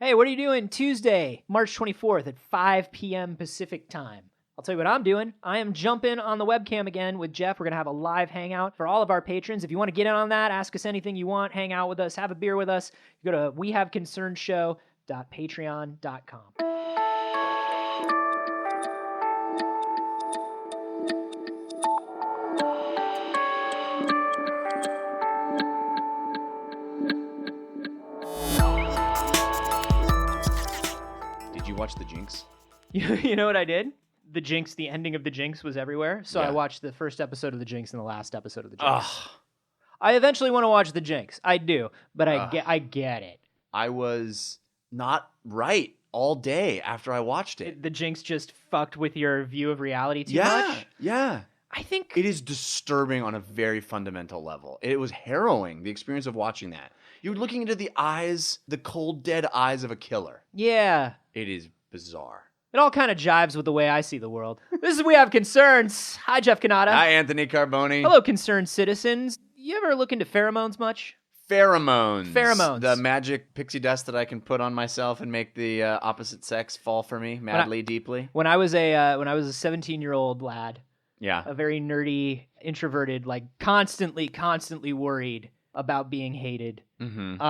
Hey, what are you doing Tuesday, March 24th at 5 p.m. Pacific time? I'll tell you what I'm doing. I am jumping on the webcam again with Jeff. We're going to have a live hangout for all of our patrons. If you want to get in on that, ask us anything you want, hang out with us, have a beer with us, you go to wehaveconcernshow.patreon.com. Did you watch The Jinx? You know what I did? The Jinx, the ending of The Jinx was everywhere. So Yeah. I watched the first episode of The Jinx and the last episode of The Jinx. Ugh. I eventually want to watch The Jinx. I do, but I get it. I was not right all day after I watched it. The Jinx just fucked with your view of reality too Yeah, much. yeah. I think It is disturbing on a very fundamental level. It was harrowing, the experience of watching that. You're looking into the eyes, the cold, dead eyes of a killer. Yeah. It is bizarre. It all kind of jives with the way I see the world. This is We Have Concerns. Hi, Jeff Canada. Hi, Anthony Carboni. Hello, concerned citizens. You ever look into pheromones much? Pheromones. Pheromones. The magic pixie dust that I can put on myself and make the opposite sex fall for me madly, deeply. When I was a 17-year-old lad, Yeah. a very nerdy, introverted, like constantly worried about being hated. Mm-hmm.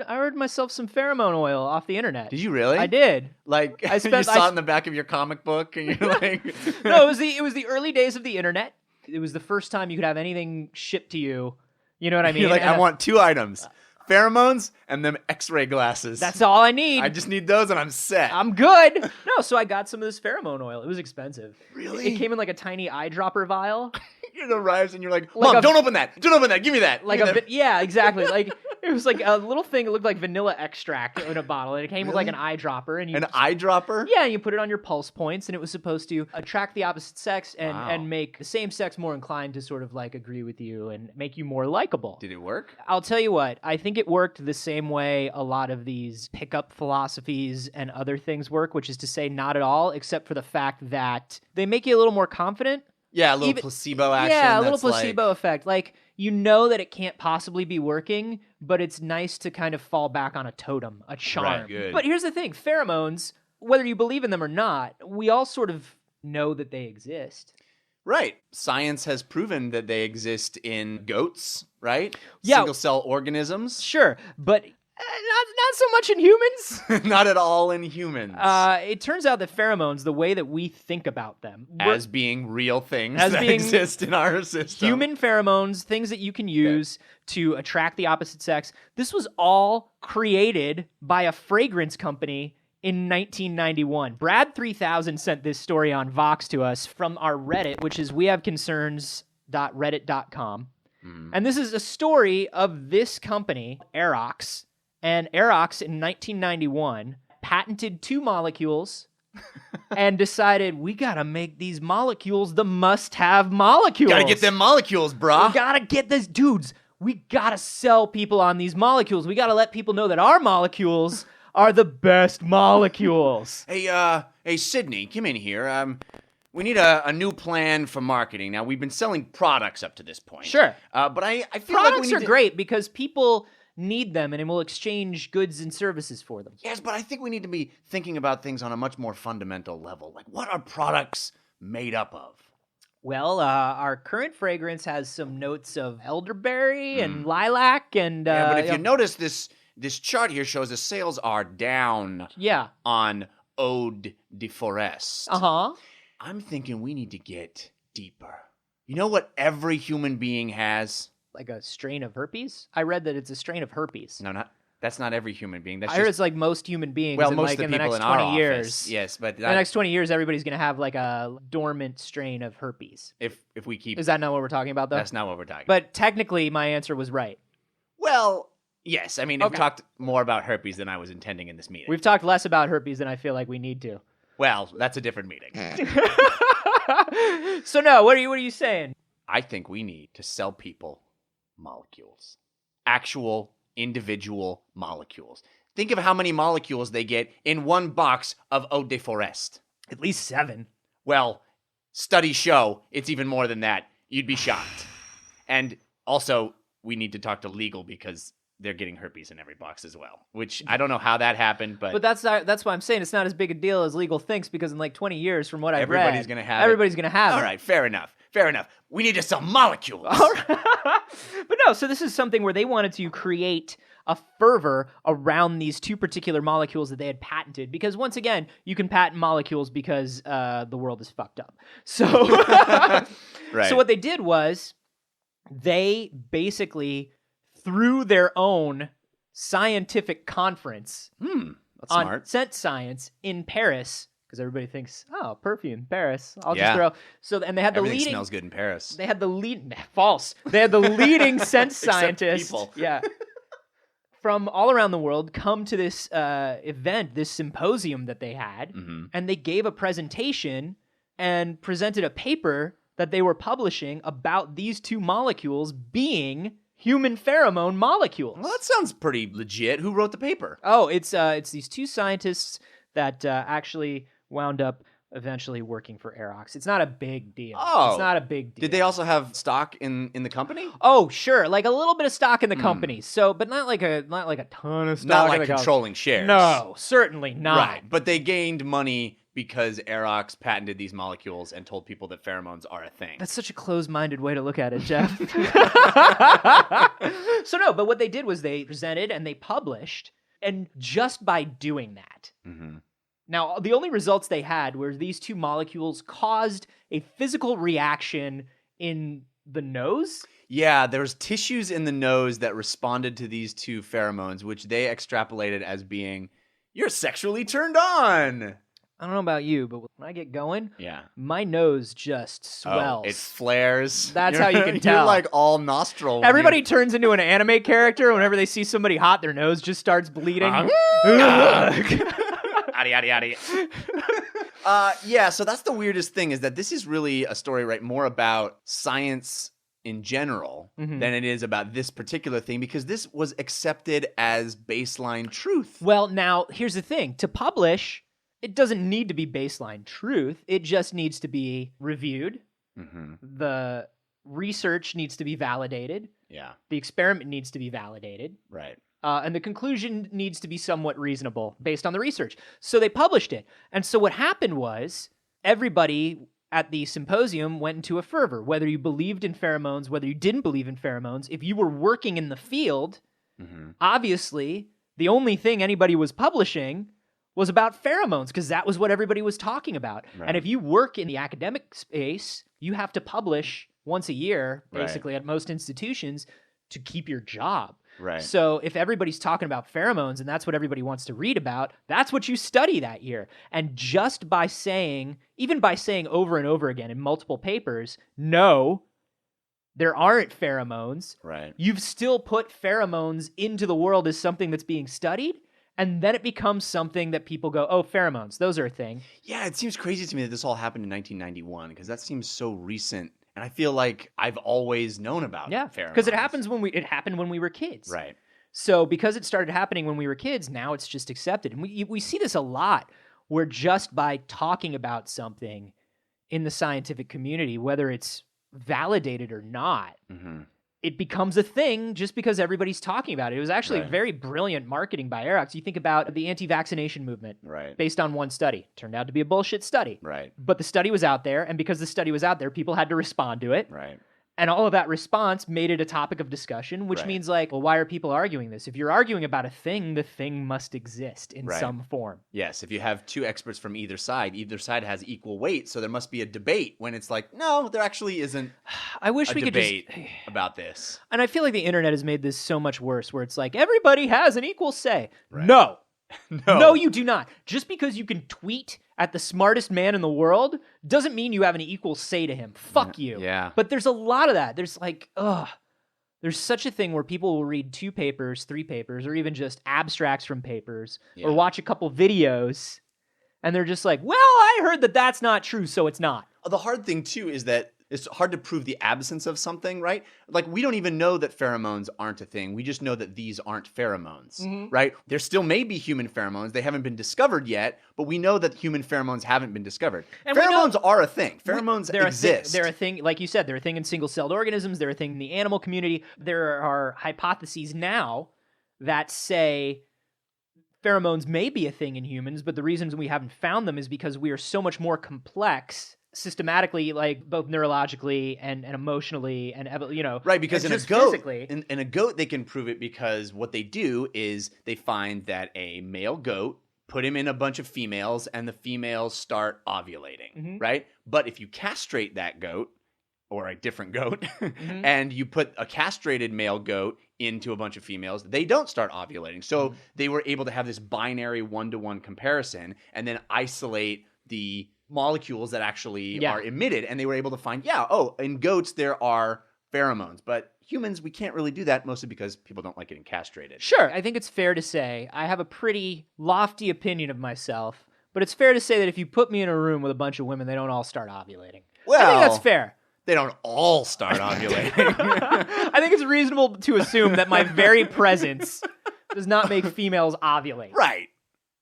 I ordered myself some pheromone oil off the internet. Did you really? I did. Like, I spent- you saw it in the back of your comic book, and you're like, No, it was the early days of the internet. It was the first time you could have anything shipped to you. You know what I mean? You're like, And I want two items: pheromones and them X-ray glasses. That's all I need. I just need those, and I'm set. I'm good. No, so I got some of this pheromone oil. It was expensive. Really? It came in like a tiny eyedropper vial. It arrives, and you're like, Like Mom, a- don't open that! Don't open that! Give me that! Like Give a me that." bit, yeah, exactly. Like it was like a little thing. It looked like vanilla extract in a bottle, and it came with like an eyedropper. And you An eyedropper. yeah, and you put it on your pulse points, and it was supposed to attract the opposite sex and Wow. and make the same sex more inclined to sort of like agree with you and make you more likable. Did it work? I'll tell you what, I think it worked the same way a lot of these pickup philosophies and other things work, which is to say not at all, except for the fact that they make you a little more confident. Yeah, a little Even- placebo action. Yeah, a little that's like- placebo effect. Like, you know that it can't possibly be working, but it's nice to kind of fall back on a totem, a charm. Right, good. But here's the thing, pheromones, whether you believe in them or not, we all sort of know that they exist. Right. Science has proven that they exist in goats, right? Yeah. Single-cell organisms. Sure, but not so much in humans. Not at all in humans. It turns out that pheromones, the way that we think about them, as being real things As that being exist in our system. human pheromones, things that you can use to attract the opposite sex, this was all created by a fragrance company in 1991. Brad 3000 sent this story on Vox to us from our Reddit, which is wehaveconcerns.reddit.com. And this is a story of this company, Aerox. And Aerox in 1991 patented two molecules and decided we gotta make these molecules the must-have molecules. Gotta get them molecules, brah. We gotta get this, dudes. We gotta sell people on these molecules. We gotta let people know that our molecules are the best molecules. Hey, Sydney, come in here. We need a new plan for marketing. Now, we've been selling products up to this point. Sure. But I feel like we Products need are to... great because people need them and we'll exchange goods and services for them. Yes, but I think we need to be thinking about things on a much more fundamental level. Like, what are products made up of? Well, our current fragrance has some notes of elderberry and lilac and Yeah, but if you notice, this chart here shows the sales are down yeah. on Eau de Forest. Uh-huh. I'm thinking we need to get deeper. You know what every human being has? Like a strain of herpes? I read that it's a strain of herpes. No, that's not every human being. That's I heard just it's like most human beings well, in, most like, of the in the people next in our 20 office. years. Yes, but In the next 20 years, everybody's going to have like a dormant strain of herpes. if we keep, Is that not what we're talking about, though? that's not what we're talking. But technically, my answer was right. Well, yes. I mean, Okay. we've talked more about herpes than I was intending in this meeting. We've talked less about herpes than I feel like we need to. Well, that's a different meeting. So no, what are you saying? I think we need to sell people molecules. Actual individual molecules. Think of how many molecules they get in one box of Eau de Forest. At least 7. Well, studies show it's even more than that. You'd be shocked. And also, we need to talk to legal because they're getting herpes in every box as well, which I don't know how that happened, But that's why I'm saying it's not as big a deal as legal thinks, because in like 20 years, from what I've read, everybody's going to have everybody's going to have it. All right, fair enough. We need to sell molecules. All right. But no, so this is something where they wanted to create a fervor around these two particular molecules that they had patented, because once again, you can patent molecules because the world is fucked up. So, Right. So what they did was they basically threw their own scientific conference That's on smart. scent science in Paris, because everybody thinks, oh, perfume, Paris. I'll Yeah. just throw. So, and they had the Everything leading. smells good in Paris. They had the lead. False. They had the leading scent Except scientists. people. Yeah. From all around the world come to this event, this symposium that they had, and they gave a presentation and presented a paper that they were publishing about these two molecules being human pheromone molecules. Well, that sounds pretty legit. Who wrote the paper? Oh, it's these two scientists that actually wound up eventually working for Aerox. It's not a big deal. Oh. It's not a big deal. Did they also have stock in the company? Oh, sure, like a little bit of stock in the company. So, but not like a ton of stock. Not in like the company. controlling shares. No, certainly not. Right. But they gained money because Aerox patented these molecules and told people that pheromones are a thing. That's such a closed-minded way to look at it, Jeff. So no, but what they did was they presented and they published, and just by doing that, now the only results they had were these two molecules caused a physical reaction in the nose. Yeah, there's tissues in the nose that responded to these two pheromones, which they extrapolated as being, you're sexually turned on. I don't know about you, but when I get going, Yeah. my nose just swells. Oh, it flares. That's how you can You're tell. like all nostril. Everybody turns into an anime character whenever they see somebody hot. Their nose just starts bleeding. Addy, addy, addy. Yeah, so that's the weirdest thing, is that this is really a story, right, more about science in general than it is about this particular thing, because this was accepted as baseline truth. Well, now, here's the thing. To publish, it doesn't need to be baseline truth. It just needs to be reviewed. The research needs to be validated. Yeah, The experiment needs to be validated. right. And the conclusion needs to be somewhat reasonable based on the research. So they published it. And so what happened was everybody at the symposium went into a fervor, whether you believed in pheromones, whether you didn't believe in pheromones. If you were working in the field, obviously the only thing anybody was publishing was about pheromones, because that was what everybody was talking about. Right. And if you work in the academic space, you have to publish once a year, basically, at most institutions to keep your job. Right. So if everybody's talking about pheromones and that's what everybody wants to read about, that's what you study that year. And just by saying, even by saying over and over again in multiple papers, no, there aren't pheromones, Right. you've still put pheromones into the world as something that's being studied. And then it becomes something that people go, oh, pheromones, those are a thing. Yeah, it seems crazy to me that this all happened in 1991, because that seems so recent. And I feel like I've always known about pheromones. Because it happened when we were kids. Right. So because it started happening when we were kids, now it's just accepted. And we see this a lot, where just by talking about something in the scientific community, whether it's validated or not, it becomes a thing just because everybody's talking about it. It was actually very brilliant marketing by Aerox. You think about the anti-vaccination movement based on one study. Turned out to be a bullshit study. Right. But the study was out there, and because the study was out there, people had to respond to it. Right. And all of that response made it a topic of discussion, which means like, well, why are people arguing this? If you're arguing about a thing, the thing must exist in some form. Yes, if you have two experts from either side has equal weight, so there must be a debate, when it's like, no, there actually isn't I wish a we debate could just... about this. And I feel like the internet has made this so much worse, where it's like, everybody has an equal say. Right. No. No. No, you do not. Just because you can tweet at the smartest man in the world doesn't mean you have an equal say to him. Fuck you. Yeah. But there's a lot of that. There's like, there's such a thing where people will read 2 papers, 3 papers, or even just abstracts from papers, or watch a couple videos, and they're just like, well, I heard that that's not true, so it's not. The hard thing, too, is that it's hard to prove the absence of something, right? Like, we don't even know that pheromones aren't a thing. We just know that these aren't pheromones, right? There still may be human pheromones. They haven't been discovered yet, but we know that human pheromones haven't been discovered. And pheromones are a thing. Pheromones exist. They're a thing, like you said, they're a thing in single-celled organisms. They're a thing in the animal community. There are hypotheses now that say pheromones may be a thing in humans, but the reasons we haven't found them is because we are so much more complex systematically, like both neurologically and emotionally and Right, because in a just goat, physically. in a goat, they can prove it because what they do is they find that a male goat, put him in a bunch of females, and the females start ovulating, right? But if you castrate that goat, or a different goat, and you put a castrated male goat into a bunch of females, they don't start ovulating. So they were able to have this binary one-to-one comparison and then isolate the molecules that actually are emitted. And they were able to find, in goats there are pheromones. But humans, we can't really do that, mostly because people don't like getting castrated. Sure. I think it's fair to say I have a pretty lofty opinion of myself, but it's fair to say that if you put me in a room with a bunch of women, they don't all start ovulating. Well, I think that's fair. They don't all start ovulating. I think it's reasonable to assume that my very presence does not make females ovulate. Right.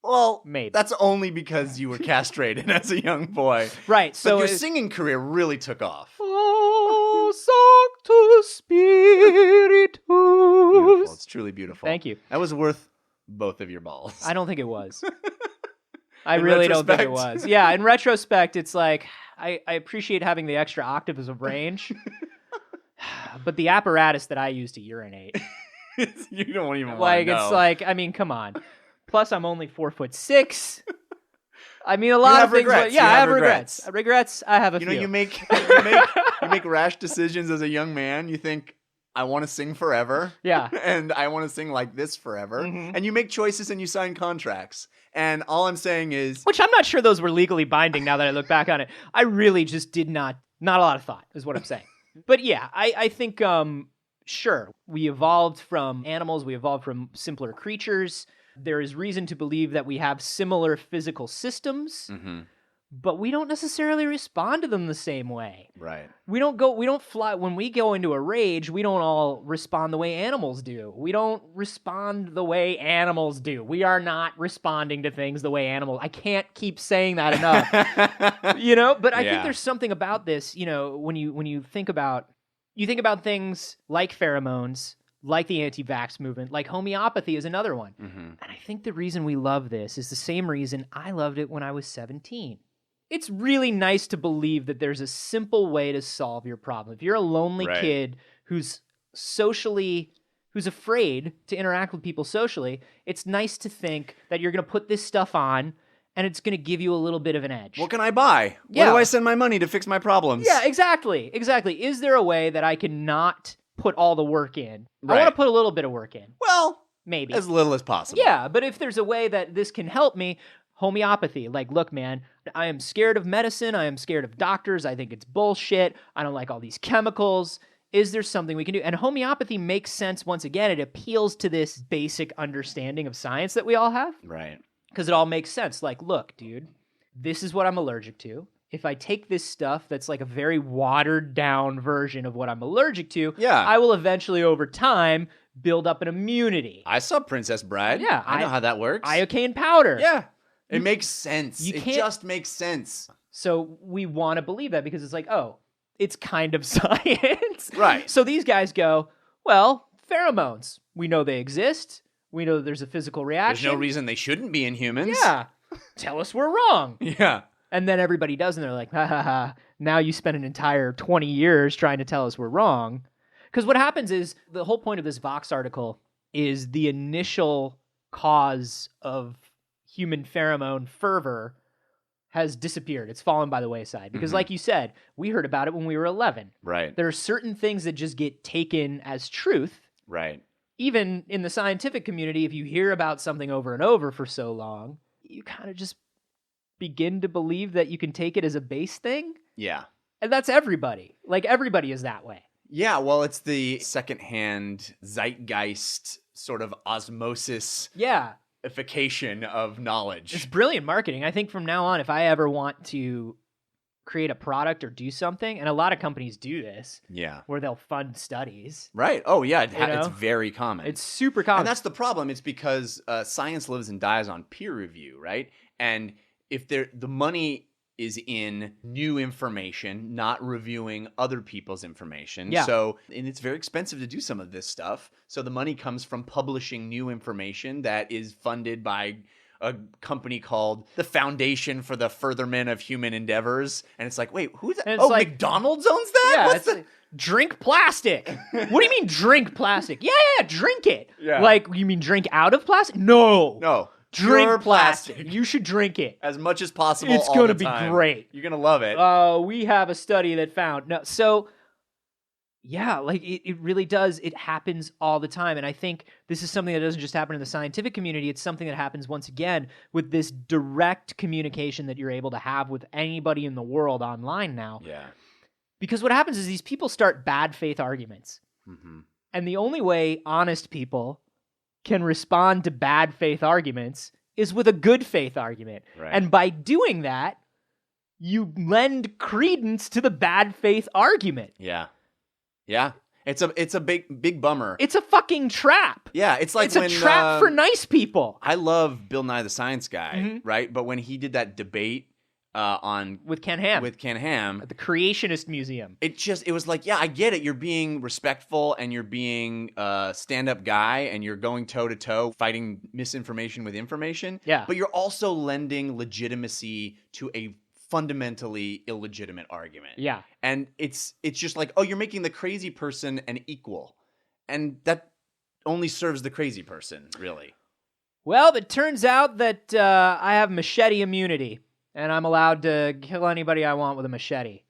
Well, maybe. That's only because you were castrated as a young boy. Right. So but your singing career really took off. Oh, Sanctus Spiritus. Beautiful. It's truly beautiful. Thank you. That was worth both of your balls. I don't think it was. I really don't think it was. Yeah, in retrospect, it's like, I appreciate having the extra octaves of range, but the apparatus that I use to urinate. You don't even want to know. It's like, I mean, come on. Plus, I'm only 4'6". I mean, a lot of things. Regrets. I have regrets. Regrets, I have a few. You make rash decisions as a young man. You think, I want to sing forever. Yeah. And I want to sing like this forever. And you make choices and you sign contracts. And all I'm saying is... Which I'm not sure those were legally binding now that I look back on it. I really just did not a lot of thought is what I'm saying. But yeah, I think, sure, we evolved from animals. We evolved from simpler creatures. There is reason to believe that we have similar physical systems. But we don't necessarily respond to them the same way. Right. We don't fly, when we go into a rage, we don't all respond the way animals do. We don't respond the way animals do. We are not responding to things the way animals, I can't keep saying that enough. But I think there's something about this, when you think about things like pheromones, like the anti-vax movement, like homeopathy is another one. And I think the reason we love this is the same reason I loved it when I was 17. It's really nice to believe that there's a simple way to solve your problem. If you're a lonely kid who's afraid to interact with people socially, it's nice to think that you're going to put this stuff on and it's going to give you a little bit of an edge. What can I buy? Where do I send my money to fix my problems? Yeah, exactly. Is there a way that I can not put all the work in? I want to put a little bit of work in. Well, maybe. As little as possible. Yeah, but if there's a way that this can help me, homeopathy. Like, look, man, I am scared of medicine. I am scared of doctors. I think it's bullshit. I don't like all these chemicals. Is there something we can do? And homeopathy makes sense once again. It appeals to this basic understanding of science that we all have. Right. Because it all makes sense. Like, look, dude, this is what I'm allergic to. If I take this stuff that's like a very watered down version of what I'm allergic to, I will eventually, over time, build up an immunity. I saw Princess Bride. Yeah. I know how that works. Iocane powder. Yeah. It makes sense. It just makes sense. So we want to believe that because it's like, oh, it's kind of science. Right. So these guys go, well, pheromones. We know they exist. We know there's a physical reaction. There's no reason they shouldn't be in humans. Yeah. Tell us we're wrong. Yeah. And then everybody does, and they're like, ha ha ha. Now you spent an entire 20 years trying to tell us we're wrong. Because what happens is, the whole point of this Vox article is the initial cause of human pheromone fervor has disappeared. It's fallen by the wayside. Because like you said, we heard about it when we were 11. Right. There are certain things that just get taken as truth. Right. Even in the scientific community, if you hear about something over and over for so long, you kind of just begin to believe that you can take it as a base thing. Yeah. And that's everybody. Like, everybody is that way. Yeah, well, it's the secondhand zeitgeist sort of osmosis. Yeah. Ification of knowledge. It's brilliant marketing. I think from now on, if I ever want to create a product or do something, and a lot of companies do this, where they'll fund studies. Right. Oh, yeah. It's very common. It's super common. And that's the problem. It's because science lives and dies on peer review, right? And if the money is in new information, not reviewing other people's information. Yeah. So, and it's very expensive to do some of this stuff. So the money comes from publishing new information that is funded by a company called the Foundation for the Furtherment of Human Endeavors. And it's like, wait, who's that? And it's Oh, like- McDonald's owns that? Yeah, What's it's the... like, drink plastic. What do you mean drink plastic? Yeah, drink it. Yeah. Like, you mean drink out of plastic? No. No. Drink pure plastic. You should drink it. As much as possible. It's all gonna the be time. great. You're gonna love it. We have a study that found no. So, yeah, like it really does. It happens all the time, and I think this is something that doesn't just happen in the scientific community. It's something that happens once again with this direct communication that you're able to have with anybody in the world online now. Yeah. Because what happens is these people start bad faith arguments, Mm-hmm. and the only way honest people can respond to bad faith arguments is with a good faith argument. Right. And by doing that, you lend credence to the bad faith argument. Yeah. Yeah. It's a big bummer. It's a fucking trap. Yeah, it's like It's when a trap for nice people. I love Bill Nye the Science Guy, Mhm. right? But when he did that debate on With Ken Ham with Ken Ham, at the Creationist Museum. it was like, yeah, I get it. You're being respectful and you're being a stand-up guy and you're going toe-to-toe fighting misinformation with information. Yeah. But you're also lending legitimacy to a fundamentally illegitimate argument. Yeah. And it's just like, oh, you're making the crazy person an equal. And that only serves the crazy person, really. Well, it turns out that I have machete immunity, and I'm allowed to kill anybody I want with a machete.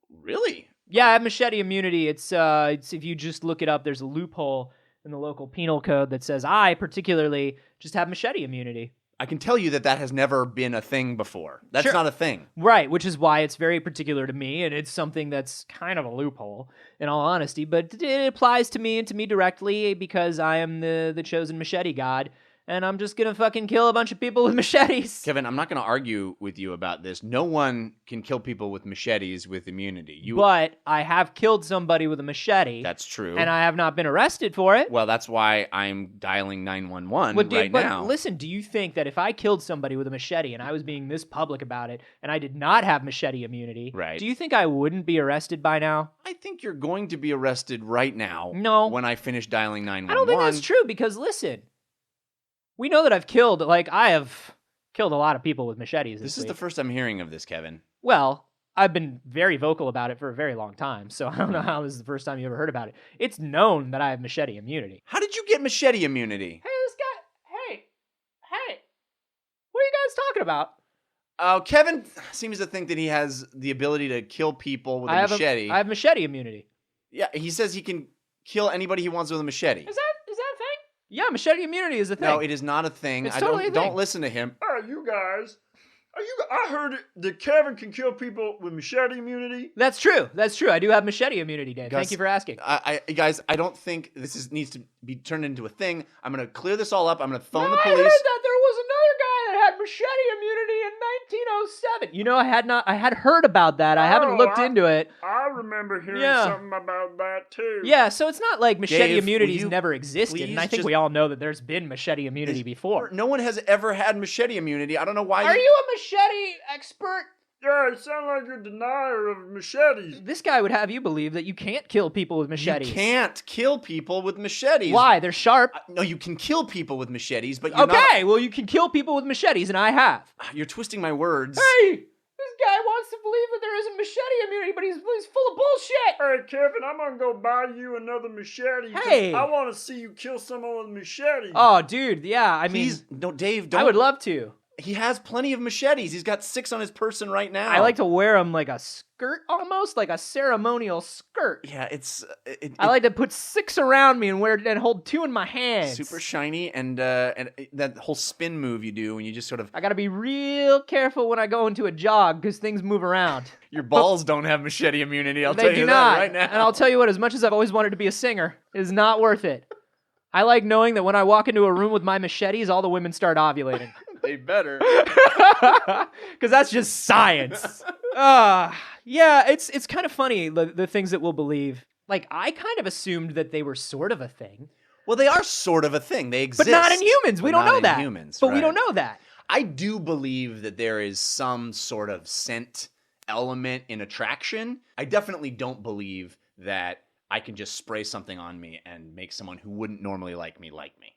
Really? Yeah, I have machete immunity. It's if you just look it up, there's a loophole in the local penal code that says I particularly just have machete immunity. I can tell you that has never been a thing before. That's Sure. not a thing. Right, which is why it's very particular to me, and it's something that's kind of a loophole, in all honesty, but it applies to me and to me directly because I am the chosen machete god, and I'm just gonna fucking kill a bunch of people with machetes. Kevin, I'm not going to argue with you about this. No one can kill people with machetes with immunity. But I have killed somebody with a machete, That's true. and I have not been arrested for it. Well, that's why I'm dialing 911 But now. listen, do you think that if I killed somebody with a machete and I was being this public about it and I did not have machete immunity, Right. do you think I wouldn't be arrested by now? I think you're going to be arrested right now. No. When I finish dialing 911. I don't think that's true because listen, we know that I have killed a lot of people with machetes This this is week. the first I'm hearing of this, Kevin. Well, I've been very vocal about it for a very long time, so I don't know how this is the first time you ever heard about it. It's known that I have machete immunity. How did you get machete immunity? Hey, this guy, hey, what are you guys talking about? Kevin seems to think that he has the ability to kill people with a machete. I have machete immunity. Yeah, he says he can kill anybody he wants with a machete. Is that a thing? Yeah, machete immunity is a thing. No, it is not a thing. It's totally a thing. Don't listen to him. Hey, you guys. I heard that Kevin can kill people with machete immunity. That's true. I do have machete immunity, Dan. Gus, Thank you for asking. Guys, I don't think needs to be turned into a thing. I'm gonna clear this all up. I'm gonna phone the I police. heard that there was another guy that had machete immunity in 1907. You know, I had heard about that. I haven't looked into it. I remember hearing Yeah. something about that too. Yeah, so it's not like machete Dave, immunity's will you never existed, and I please think just- we all know that there's been machete immunity before. No one has ever had machete immunity. I don't know why. Are you a machete expert? Yeah, you sound like you're a denier of machetes. This guy would have you believe that you can't kill people with machetes. You can't kill people with machetes. Why? They're sharp. No, you can kill people with machetes, but you're Okay, well, you can kill people with machetes, and I have. not. You're twisting my words. Hey, this guy wants to believe that there isn't machete immunity, but he's full of bullshit. Hey, Kevin, I'm gonna go buy you another machete. 'Cause Hey. I want to see you kill someone with a machete. Oh, dude, yeah, I mean, Please, no, Dave. Don't. I would love to. He has plenty of machetes. He's got 6 on his person right now. I like to wear them like a skirt, almost like a ceremonial skirt. Yeah, it's. I like to put 6 around me and hold 2 in my hands. super shiny, and that whole spin move you do when you just sort of. I gotta be real careful when I go into a jog because things move around. Your balls don't have machete immunity. I'll tell They you do that not. right now. And I'll tell you what, as much as I've always wanted to be a singer, it is not worth it. I like knowing that when I walk into a room with my machetes, all the women start ovulating. They better. Because that's just science. Yeah, it's kind of funny, the things that we'll believe. Like, I kind of assumed that they were sort of a thing. Well, they are sort of a thing. They exist, But not in humans. We but don't not know in that. Humans, but we right. don't know that. I do believe that there is some sort of scent element in attraction. I definitely don't believe that I can just spray something on me and make someone who wouldn't normally like me.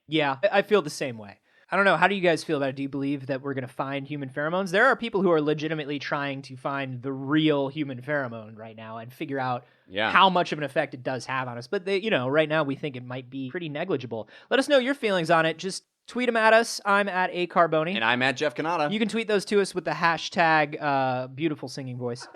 Yeah, I feel the same way. I don't know. How do you guys feel about it? Do you believe that we're going to find human pheromones? There are people who are legitimately trying to find the real human pheromone right now and figure out how much of an effect it does have on us. But right now we think it might be pretty negligible. Let us know your feelings on it. Just tweet them at us. I'm at @Carboni. And I'm at Jeff Canada. You can tweet those to us with the hashtag beautiful singing voice.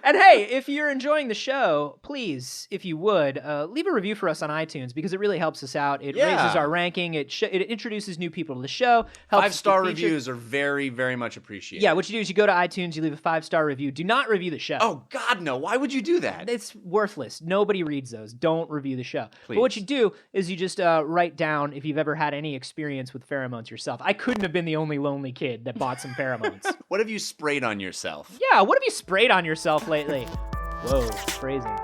And hey, if you're enjoying the show, please, if you would, leave a review for us on iTunes because it really helps us out. It raises our ranking. It introduces new people to the show. 5-star reviews are very, very much appreciated. Yeah, what you do is you go to iTunes, you leave a 5-star review. Do not review the show. Oh, God, no. Why would you do that? It's worthless. Nobody reads those. Don't review the show. Please. But what you do is you just write down if you've ever had any experience with pheromones yourself. I couldn't have been the only lonely kid that bought some pheromones. What have you sprayed on yourself? Yeah, what have you sprayed on yourself lately? Whoa, phrasing.